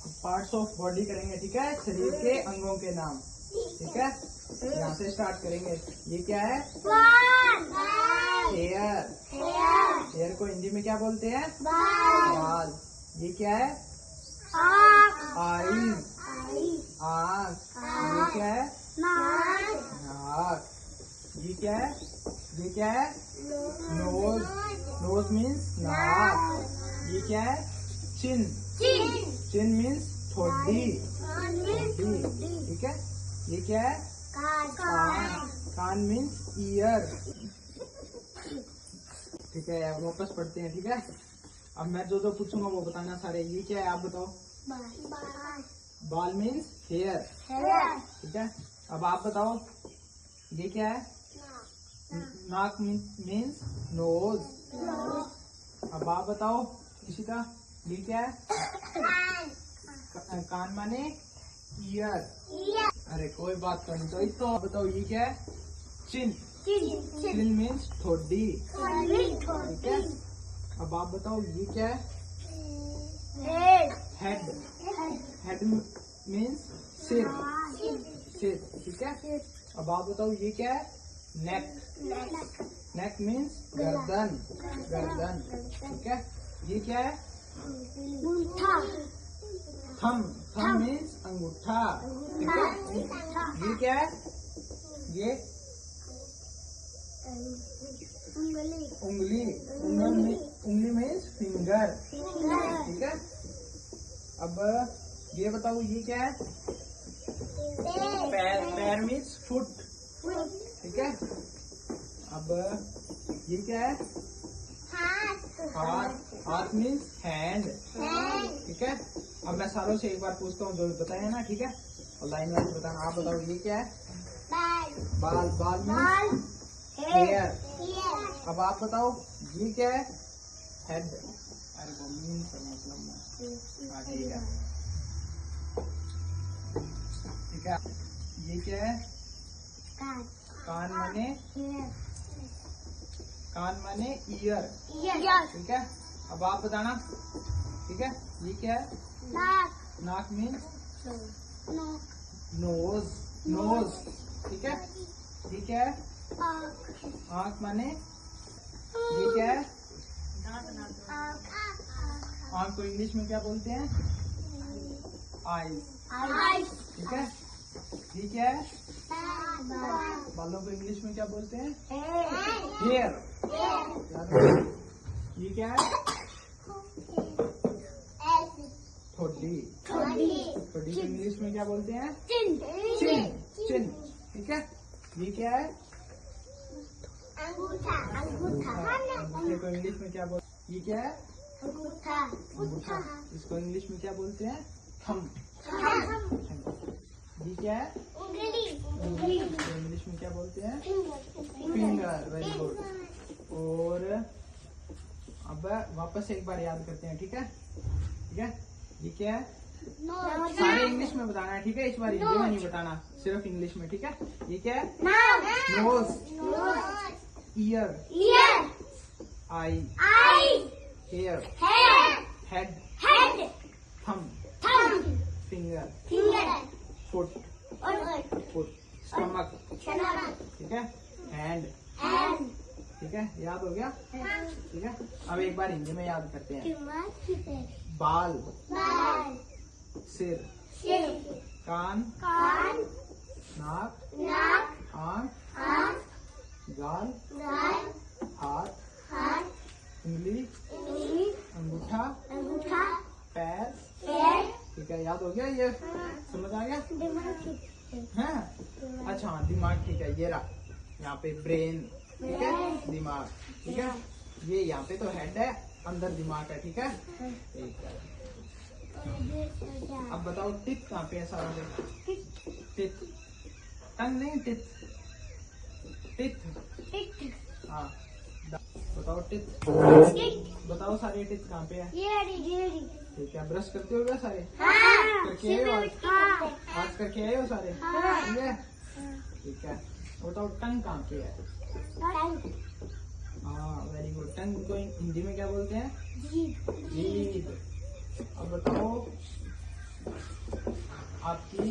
Parts of body करेंगे, ठीक है, शरीर के अंगों के नाम, ठीक है। यहाँ से स्टार्ट करेंगे। ये क्या है? हेयर। हेयर को हिंदी में क्या बोलते हैं? बाल। ये क्या है? आईज, आँख। ये क्या है? नाक। ये क्या है? ये क्या है? नोज, नोज मीन्स नाक। ये क्या है? चिन, चिन मीन्स ठोडी, ठीक है। ये क्या है? कान, कान मीन्स ईयर, ठीक है। अब वापस पढ़ते हैं, ठीक है। अब मैं जो पूछूंगा वो बताना सारे। ये क्या है आप बताओ? बाल मीन्स हेयर, ठीक है। अब आप बताओ ये क्या है? नाक मीन्स नोज। अब आप बताओ किसी का, ये क्या है? कान माने ईयर। अरे कोई बात नहीं। तो आप बताओ ये क्या है? चिन, चिन मीन्स ठोडी, ठीक है। अब आप बताओ ये क्या है? हेड, हेड मीन्स सिर, सिर, ठीक है। अब आप बताओ ये क्या है? नेक, नेक मीन्स गर्दन, गर्दन, ठीक है। ये क्या है? थम, थम मीन्स अंगूठा, ठीक है। ये क्या है? ये उंगली, उंगली मीन्स फिंगर, ठीक है। अब ये बताओ ये क्या है? पैर, पैर मीन्स फुट, ठीक है। अब ये क्या है? हाथ, हाथ मीन्स हैंड, ठीक है। अब मैं सारों से एक बार पूछता हूँ जो बताए ना, ठीक है, और लाइन वाइज बताना। आप बताओ ये क्या है? बाल, बाल मीन्स हेयर। अब आप बताओ ये क्या है? हेड। अरे वो मीन्स मतलब, हाँ ठीक है, ठीक है। ये क्या है? कान माने, कान माने ईयर, ठीक है। अब आप बताना, ठीक है। ये क्या है? नाक मीन्स नोज, नोज, ठीक है। ये क्या है? आँख माने, ये क्या है? आँख को इंग्लिश में क्या बोलते हैं? आईज, ठीक है। ये क्या है? बालों को इंग्लिश में क्या बोलते हैं? हेयर। ये क्या है? ठोडी, ठोडी को इंग्लिश में क्या बोलते हैं? चिन, चिन, ठीक है। ये क्या है? अंगूठा, अंगूठे को इंग्लिश में क्या बोलते हैं? ये क्या है? अंगूठा। इसको इंग्लिश में क्या बोलते हैं? थंब। ये क्या है? उंगली। इंग्लिश में क्या बोलते हैं? फिंगर। Very good. और अब वापस एक बार याद करते हैं, ठीक है, ठीक है। ये क्या है? सारे इंग्लिश में बताना है, ठीक है। इस बार हिंदी में नहीं बताना, सिर्फ इंग्लिश में, ठीक है। ये क्या है? Nose, ear, eye, hair, head, thumb, finger, foot, stomach, ठीक है, हैंड, ठीक है। याद हो गया, ठीक है। अब एक बार हिंदी में याद करते हैं। बाल, सिर, कान, नाक, आँख, गाल, हाथ, उंगली, अंगूठा, पैर, ठीक है। याद हो गया? ये समझ आ गया? हाँ, अच्छा हाँ, दिमाग, ठीक है। ये रहा यहाँ पे ब्रेन, ठीक है, दिमाग, ठीक है। ये यहाँ पे तो हेड है, अंदर दिमाग है, ठीक है, ठीक है। अब बताओ टिथ कहाँ पे है? सारा टिथ, टंग नहीं, टिथ, हाँ। बताओ टिथ, बताओ सारे टिथ कहाँ पे है? ठीक है। ब्रश करते हो क्या सारे? करके आए हो आज करके आए हो सारे? ठीक है, ठीक है। बताओ टंग कहाँ पे है? हाँ, वेरी गुड। टंग को हिंदी में क्या बोलते हैं? जीभ। अब बताओ आपकी